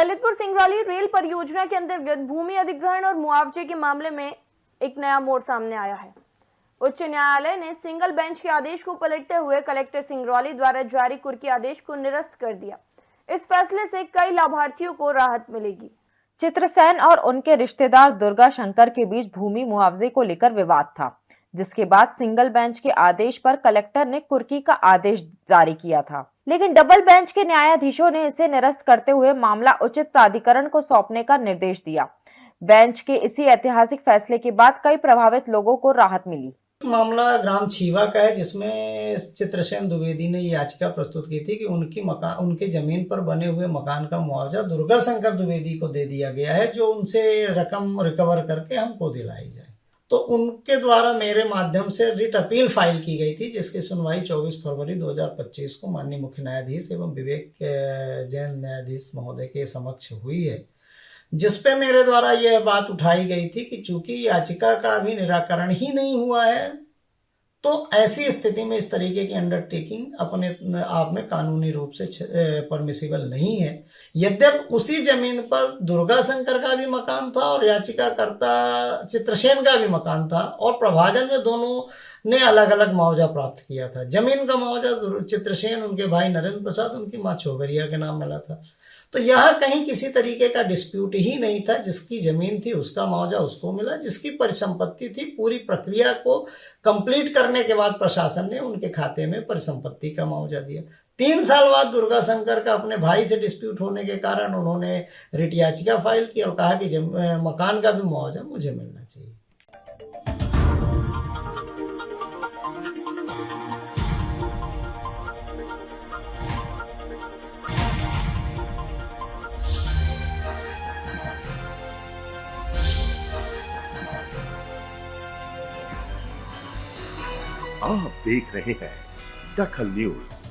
Lalitpur Singrauli rail परियोजना के अंतर्गत भूमि अधिग्रहण और मुआवजे के मामले में एक नया मोड़ सामने आया है। उच्च न्यायालय ने सिंगल बेंच के आदेश को पलटते हुए कलेक्टर सिंगरौली द्वारा जारी कुर्की आदेश को निरस्त कर दिया। इस फैसले से कई लाभार्थियों को राहत मिलेगी। चित्रसेन और उनके रिश्तेदार दुर्गा शंकर के बीच भूमि मुआवजे को लेकर विवाद था, जिसके बाद सिंगल बेंच के आदेश पर कलेक्टर ने कुर्की का आदेश जारी किया था। लेकिन डबल बेंच के न्यायाधीशों ने इसे निरस्त करते हुए मामला उचित प्राधिकरण को सौंपने का निर्देश दिया। बेंच के इसी ऐतिहासिक फैसले के बाद कई प्रभावित लोगों को राहत मिली। मामला ग्राम छीवा का है, जिसमें चित्रसेन द्विवेदी ने याचिका प्रस्तुत की थी कि उनके जमीन पर बने हुए मकान का मुआवजा दुर्गा शंकर द्विवेदी को दे दिया गया है, जो उनसे रकम रिकवर करके हमको दिलाई जाए। तो उनके द्वारा मेरे माध्यम से रिट अपील फाइल की गई थी, जिसकी सुनवाई 24 फरवरी 2025 को माननीय मुख्य न्यायाधीश एवं विवेक जैन न्यायाधीश महोदय के समक्ष हुई है, जिसपे मेरे द्वारा यह बात उठाई गई थी कि चूंकि याचिका का भी निराकरण ही नहीं हुआ है, तो ऐसी स्थिति में इस तरीके की अंडरटेकिंग अपने आप में कानूनी रूप से परमिसिबल नहीं है। यद्यपि उसी जमीन पर दुर्गा शंकर का भी मकान था और याचिकाकर्ता चित्रसेन का भी मकान था, और प्रभाजन में दोनों ने अलग अलग मुआवजा प्राप्त किया था। जमीन का मुआवजा चित्रसेन, उनके भाई नरेंद्र प्रसाद, उनकी मां छोगरिया के नाम मिला था। तो यहाँ कहीं किसी तरीके का डिस्प्यूट ही नहीं था। जिसकी जमीन थी उसका मुआवजा उसको मिला, जिसकी परिसंपत्ति थी पूरी प्रक्रिया को कंप्लीट करने के बाद प्रशासन ने उनके खाते में परिसंपत्ति का मुआवजा दिया। 3 साल बाद दुर्गा शंकर का अपने भाई से डिस्प्यूट होने के कारण उन्होंने रिट याचिका फाइल की और कहा कि मकान का भी मुआवजा मुझे मिलना चाहिए। आप देख रहे हैं दखल न्यूज।